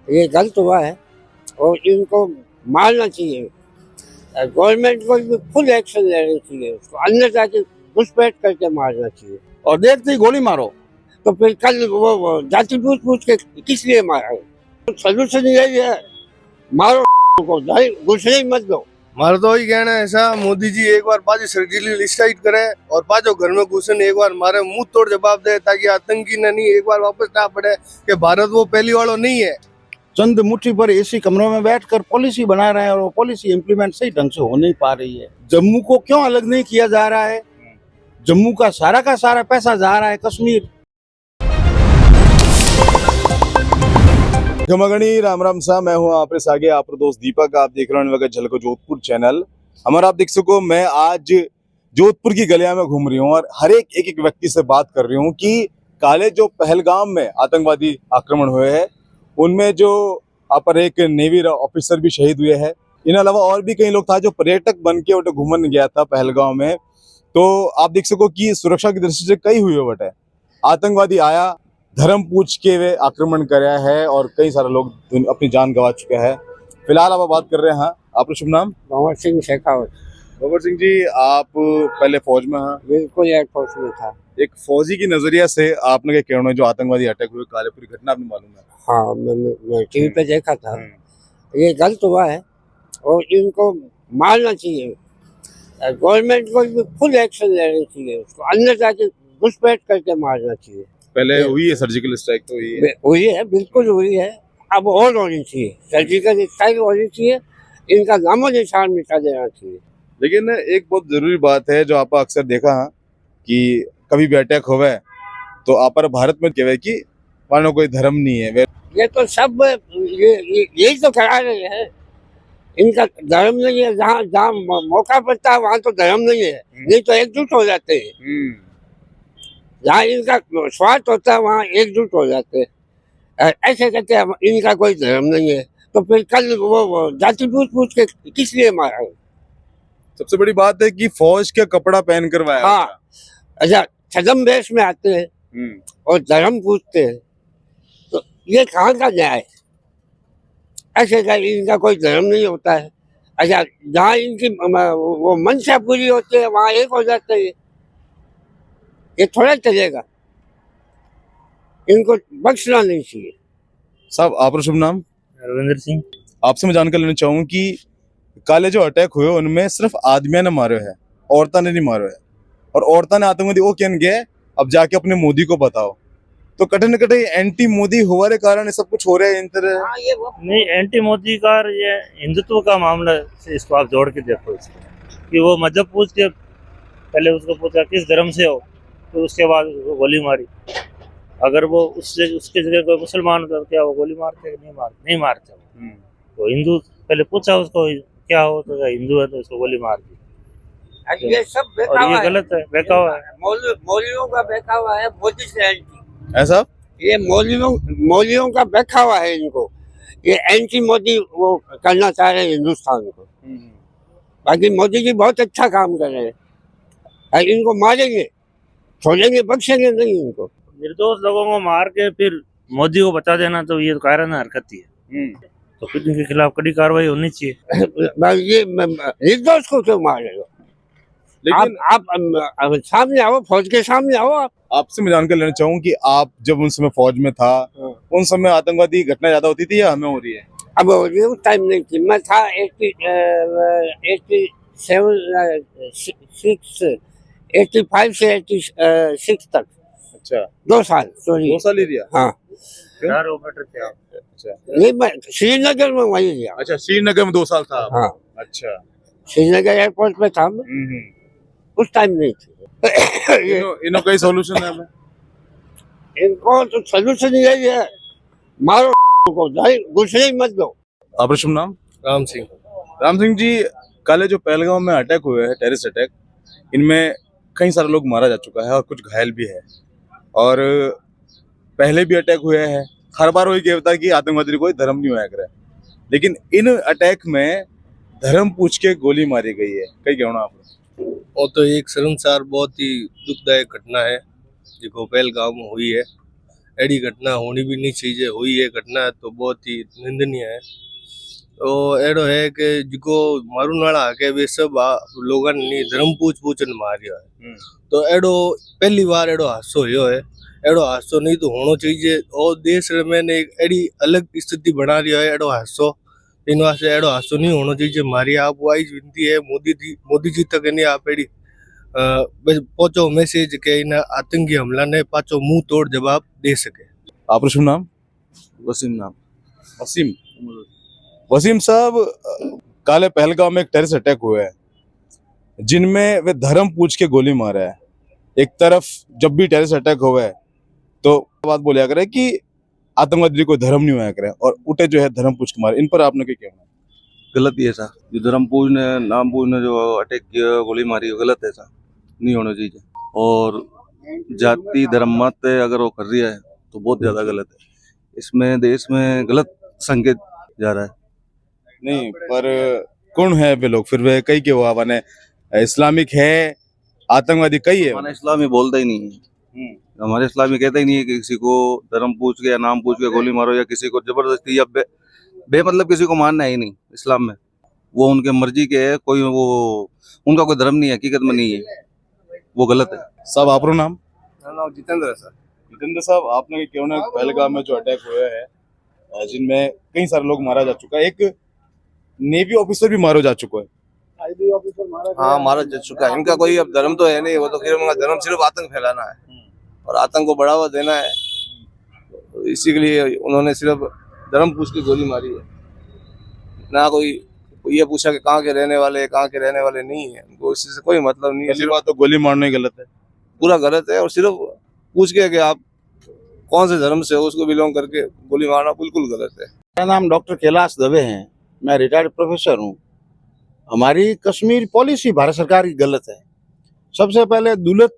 ये गलत हुआ है और इनको मारना चाहिए। गवर्नमेंट को भी फुल एक्शन लेना चाहिए, उसको अंदर जाके घुसपैठ करके मारना चाहिए। और देखते ही गोली मारो। तो फिर कल वो जाति पूछ के किस लिए मारा? तो सोल्यूशन यही है, मारो को, घुसने ही मत दो। मारो तो ही कहना है ऐसा, मोदी जी एक बार बाजी सर्जिकली स्ट्राइक करे और पांचों घर में घुसन एक बार मारे, मुंह तोड़ जवाब दे, ताकि आतंकी न नहीं एक बार वापस ना पड़े कि भारत वो पहली वालों नहीं है। चंद मुट्ठी पर एसी कमरों में बैठकर पॉलिसी बना रहे हैं और वो पॉलिसी इम्प्लीमेंट सही ढंग से हो नहीं पा रही है। जम्मू को क्यों अलग नहीं किया जा रहा है? जम्मू का सारा पैसा जा रहा है कश्मीर। घमगणी राम राम सा, मैं हूँ आप आगे आपका दोस्त दीपक। आप देख रहे हैं झलको जोधपुर चैनल। हमारा आप देख सको, मैं आज जोधपुर की गलियां में घूम रही हूँ और हर एक व्यक्ति से बात कर रही हूँ कि काले जो पहलगाम में आतंकवादी आक्रमण हुए हैं उनमें जो अपर एक नेवी ऑफिसर भी शहीद हुए हैं। इन अलावा और भी कई लोग था जो पर्यटक बन के उठे घूमने गया था पहलगाम में। तो आप देख सको कि सुरक्षा की दृष्टि से कई हुए बटे आतंकवादी आया, धर्म पूछ के वे आक्रमण कराया है और कई सारे लोग अपनी जान गंवा चुके हैं। फिलहाल आप बात कर रहे हैं, आपका शुभ नाम? भंवर सिंह शेखावत। भंवर सिंह जी, आप पहले फौज में हैं? बिल्कुल एयरफोर्स में था। एक फौजी की नजरिया से आपने क्या कहना है जो आतंकवादी अटैक हुए काले, पूरी घटना आपने मालूम है? हाँ, मैं टीवी पे देखा था। ये गलत हुआ है और इनको मारना चाहिए। गवर्नमेंट को भी फुल एक्शन लेना चाहिए, उसको अंदर जाके घुसपैठ करके मारना चाहिए। पहले हुई है सर्जिकल स्ट्राइक, तो हुई है, बिल्कुल हुई है। अब और होनी चाहिए, सर्जिकल स्ट्राइक होनी चाहिए, इनका नामो निशान मिटा देना चाहिए। लेकिन एक बहुत जरूरी बात है जो आप अक्सर देखा है कि कभी भी अटैक होवे तो आप भारत में कहवे कि मानो कोई धर्म नहीं है। ये तो सब यही तो करा रहे हैं। इनका धर्म नहीं है, जहाँ जहाँ मौका पड़ता है वहाँ तो धर्म नहीं है, नहीं तो एकजुट हो जाते हैं। जहाँ इनका स्वार्थ होता है वहाँ एकजुट हो जाते हैं। ऐसे कहते हैं इनका कोई धर्म नहीं है, तो फिर कल वो जाति पूछ के किस लिए मारा? सबसे बड़ी बात है कि फौज का कपड़ा पहन कर आया। हाँ, अच्छा, छदम वेश में आते हैं और धर्म पूछते हैं, तो ये कहाँ का न्याय? ऐसे का इनका कोई धर्म नहीं होता है। अच्छा, जहाँ इनकी वो मंशा पूरी होती है वहाँ एक हो जाते हैं। ये थोड़ा चलेगा, इनको बख्शना नहीं चाहिए। साहब, आपका शुभ नाम? रविंद्र सिंह। आपसे मैं जानकर लेना चाहूँ कि काले जो अटैक हुए उनमें सिर्फ आदमियों ने मारे हैं, औरतां ने नहीं मारे हैं, और औरतां ने आतंकवादी वो कहन गए अब जाके अपने मोदी को बताओ। तो कटे न कटे एंटी मोदी हुआ के कारण सब कुछ हो रहा है इन तरह। नहीं, एंटी मोदी का ये हिंदुत्व का मामला से इसको आप जोड़ के देखो इसको, कि वो मजहब पूछ के पहले उसको पूछा किस धर्म से हो, तो उसके बाद उसको गोली मारी। अगर वो उसके जगह कोई मुसलमान होता तो क्या वो गोली मारते? नहीं मारते। वो हिंदू पहले पूछा उसको क्या हो, तो हिंदू है तो उसको गोली मार दी। ये सब और ये गलत है, बेकावा है। मौलवियों का बेकावा है, मोदी से एंटी। ऐसा ये मौलवियों का बेकावा है इनको। ये एंटी मोदी वो करना चाह रहे हैं हिंदुस्तान को। बाकी मोदी जी बहुत अच्छा काम कर रहे हैं। इनको मारेंगे, छोड़ेंगे, बख्शेंगे नहीं इनको। निर्दोष लोगों को मार के फिर मोदी को बता देना तो ये कायराना हरकत ही है। तो फिर इनके खिलाफ कड़ी कार्रवाई होनी चाहिए। ये निर्दोष को क्यों मार रहे हो? लेकिन आप सामने आओ, फौज के सामने आओ। आप आपसे मैं जानकर लेना चाहूँ कि आप जब उन समय फौज में था उन समय आतंकवादी घटना ज्यादा होती थी या हमें हो रही है? अब उस टाइम नहीं थी, मैं था 85 से 86 तक। अच्छा, 2 साल। सॉरी, 2 साल ही दिया? हाँ, अच्छा, नहीं, मैं श्रीनगर में वही लिया। अच्छा, श्रीनगर में 2 साल था। हाँ, अच्छा, श्रीनगर एयरपोर्ट पे था मैं। उस टाइम नहीं थी। इनो कोई सॉल्यूशन है हमें? इनको तो सोल्यूशन यही है, मारो को, घुसने ही मत दो। आपका शुभ नाम? राम सिंह। राम सिंह जी, कल जो पहलगाम में अटैक हुए हैं, टेररिस्ट अटैक, इनमें कई सारे लोग मारा जा चुका है और कुछ घायल भी है, और पहले भी अटैक हुए हैं। हर बार वही कहता है कि आतंकवादी कोई धर्म नहीं होया करे, लेकिन इन अटैक में धर्म पूछ के गोली मारी गई है। कई कहना आप? वो तो एक शर्मसार बहुत ही दुखदायक घटना है जो पहलगाम में हुई है। एड़ी घटना होनी भी नहीं चाहिए, हुई है घटना तो बहुत ही निंदनीय है। तो एड़ो है कि जिको मारून वाला के वे सब लोगों ने धर्म पूछ पूछन मारियो है। तो एड़ो पहली बार एड़ो हादसो हुयो है। एड़ो हादसो नहीं तो होना चाहिए और देश में ने एक एड़ी अलग स्थिति बना रही है एड़ो हादसो। इन वास्ते एड़ो हादसो नहीं होना चाहिए। मारी आप आई विनती है मोदी जी तक नहीं आप एड़ी पहुंचो मैसेज के इन आतंकी हमला ने पाचो मुंह तोड़ जवाब दे सके। आपका शुभ नाम? वसीम नाम। वसीम। वसीम साहब, काले पहलगाम में एक टेररिस्ट अटैक हुआ है जिनमें वे धर्म पूछ के गोली मारा है। एक तरफ जब भी टेररिस्ट अटैक हुआ है तो बात बोलिया करे कि आतंकवादी कोई धर्म नहीं हुआ करे और उठे जो है धर्म पूछ के मारे। इन पर आपने क्या कहना? गलत ही है ऐसा, जो धर्म पूजने नाम पूजने जो अटैक किया गोली मारी है गलत है, ऐसा नहीं होना चाहिए। और जाति धर्म मत अगर वो कर रही है तो बहुत ज्यादा गलत है। इसमें देश में गलत संकेत जा रहा है। नहीं, पर कौन है वे लोग? फिर वे कई के हुआ माने इस्लामिक है, आतंकवादी कई है। हमारा इस्लामी बोलता ही नहीं है, हमारे इस्लामी कहता ही नहीं है कि किसी को धर्म पूछ के या नाम पूछ के गोली मारो या किसी को जबरदस्ती या बे मतलब किसी को मानना है ही नहीं इस्लाम में। वो उनके मर्जी के है, कोई वो उनका कोई धर्म नहीं है, हकीकत में नहीं है, वो गलत है। साहब आपका नाम? नाम जितेंद्र है सर। जितेंद्र साहब, आपने क्यों ना पहलगाम में जो अटैक हुआ है जिनमें कई सारे लोग मारा जा चुका है, एक नेवी ऑफिसर भी मारा जा चुका है। हाँ, मारा जा चुका है। इनका कोई अब धर्म तो है नहीं, वो तो फिर उनका धर्म सिर्फ आतंक फैलाना है और आतंक को बढ़ावा देना है। तो इसी के लिए उन्होंने सिर्फ धर्म पूछ के गोली मारी है, ना कोई ये पूछा कि कहाँ के रहने वाले, कहाँ के रहने वाले नहीं है। उनको इससे कोई मतलब नहीं है। पहली बात तो गोली मारना ही गलत है, पूरा गलत है। और सिर्फ पूछ के कि आप कौन से धर्म से हो उसको बिलोंग करके गोली मारना बिल्कुल गलत है। मेरा नाम डॉक्टर कैलाश दवे है, मैं रिटायर्ड प्रोफेसर हूँ। हमारी कश्मीर पॉलिसी भारत सरकार की गलत है। सबसे पहले दुलत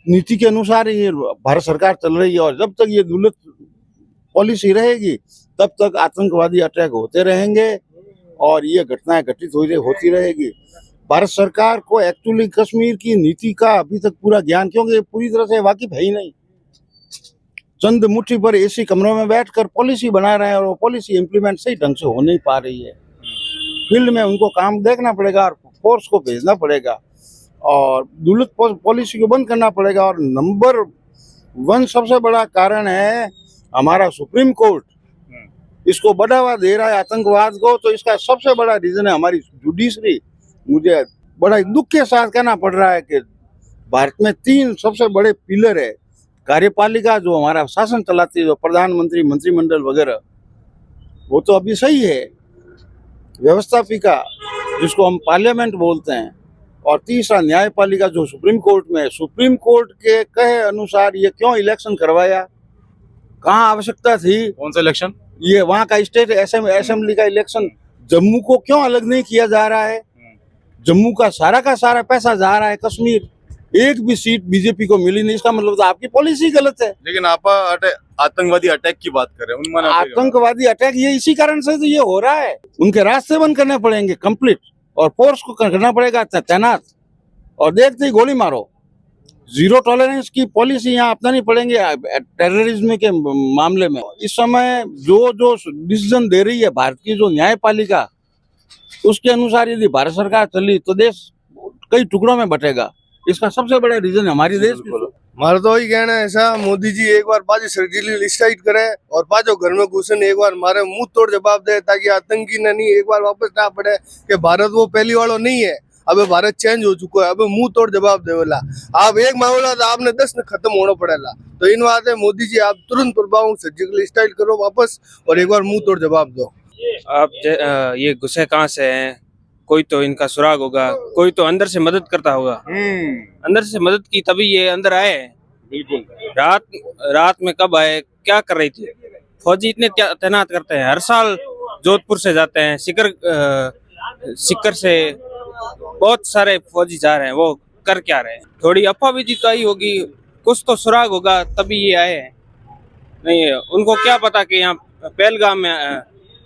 नीति के अनुसार ये भारत सरकार चल रही है और जब तक ये दुलत पॉलिसी रहेगी तब तक आतंकवादी अटैक होते रहेंगे और ये घटनाएं घटित होती रहेगी। भारत सरकार को एक्चुअली कश्मीर की नीति का अभी तक पूरा ज्ञान, क्योंकि पूरी तरह से वाकिफ है ही नहीं। चंद मुट्ठी पर एसी कमरों में बैठकर पॉलिसी बना रहे हैं और वो पॉलिसी इम्प्लीमेंट सही ढंग से हो नहीं पा रही है। फील्ड में उनको काम देखना पड़ेगा और फोर्स को भेजना पड़ेगा और दुलत पॉलिसी को बंद करना पड़ेगा। और नंबर 1 सबसे बड़ा कारण है हमारा सुप्रीम कोर्ट, इसको बढ़ावा दे रहा है आतंकवाद को। तो इसका सबसे बड़ा रीजन है हमारी जुडिशरी। मुझे बड़ा दुख के साथ कहना पड़ रहा है कि भारत में 3 सबसे बड़े पिलर है। कार्यपालिका जो हमारा शासन चलाती है, जो प्रधानमंत्री, मंत्रिमंडल वगैरह, वो तो अभी सही है। व्यवस्थापिका जिसको हम पार्लियामेंट बोलते हैं, और तीसरा न्यायपालिका जो सुप्रीम कोर्ट में है। सुप्रीम कोर्ट के कहे अनुसार ये क्यों इलेक्शन करवाया, कहाँ आवश्यकता थी? कौन सा इलेक्शन? ये वहाँ का स्टेट असेंबली का इलेक्शन। जम्मू को क्यों अलग नहीं किया जा रहा है? जम्मू का सारा पैसा जा रहा है कश्मीर। एक भी सीट बीजेपी को मिली नहीं, इसका मतलब तो आपकी पॉलिसी गलत है। लेकिन आप आतंकवादी अटैक की बात कर रहे हैं। आतंकवादी अटैक ये इसी कारण से तो ये हो रहा है। उनके रास्ते बंद करने पड़ेंगे कंप्लीट और फोर्स को करना पड़ेगा तैनात और देखते ही गोली मारो। जीरो टॉलरेंस की पॉलिसी यहाँ अपनानी पड़ेंगे टेररिज्म के मामले में। इस समय जो डिसीजन दे रही है भारत की जो न्यायपालिका, उसके अनुसार यदि भारत सरकार चली तो देश कई टुकड़ों में बटेगा। इसका सबसे बड़ा रीजन हमारी देश की। हमारा तो वही कहना है ऐसा, मोदी जी एक बार बाजी सर्जिकली लिस्ट आउट करे और पांचों घर में घुसन एक बार मारे, मुंह तोड़ जवाब दे, ताकि आतंकी ने नहीं एक बार वापस ना पड़े कि भारत वो पहली वालों नहीं है। अबे भारत चेंज हो चुका है, अबे मुंह तोड़ जवाब देवेला। आप एक मामला तो आपने 10 ने खत्म होना पड़ेगा। तो इन बात है मोदी जी, आप तुरंत प्रभाव सर्जिकल लिस्ट आउट करो वापस और एक बार मुंह तोड़ जवाब दो। आप ये घुसे कहाँ से हैं? कोई तो इनका सुराग होगा, कोई तो अंदर से मदद करता होगा। अंदर से मदद की तभी ये अंदर आए। बिल्कुल। रात में कब आए, क्या कर रही थी? फौजी इतने तैनात करते हैं, हर साल जोधपुर से जाते हैं, सिक्कर से बहुत सारे फौजी जा रहे हैं। वो कर क्या रहे हैं? थोड़ी अफवाह भी जिताई होगी, कुछ तो सुराग होगा तभी ये आए हैं। नहीं, उनको क्या पता कि यहाँ पहलगाम में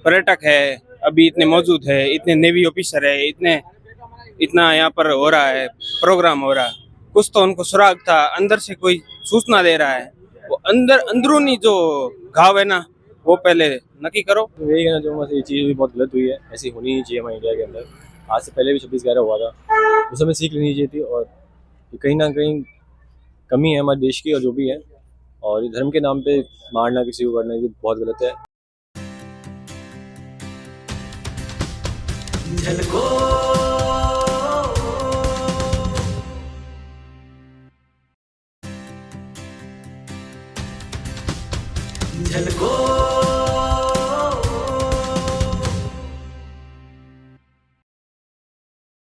पर्यटक है, अभी इतने मौजूद है, इतने नेवी ऑफिसर है, इतना यहाँ पर हो रहा है, प्रोग्राम हो रहा है। कुछ तो उनको सुराग था, अंदर से कोई सूचना दे रहा है वो अंदर अंदरूनी जो घाव है ना वो पहले नक्की करो। तो यही कहना चाहूँगा, ये चीज़ भी बहुत गलत हुई है, ऐसी होनी नहीं चाहिए हमारे इंडिया के अंदर। आज से पहले भी 26/11 हुआ था, उस समय सीख लेनी चाहिए थी, और ये कहीं ना कहीं कमी है हमारे देश की और जो भी है, और ये धर्म के नाम पे मारना किसी को करना ये बहुत गलत है। झलको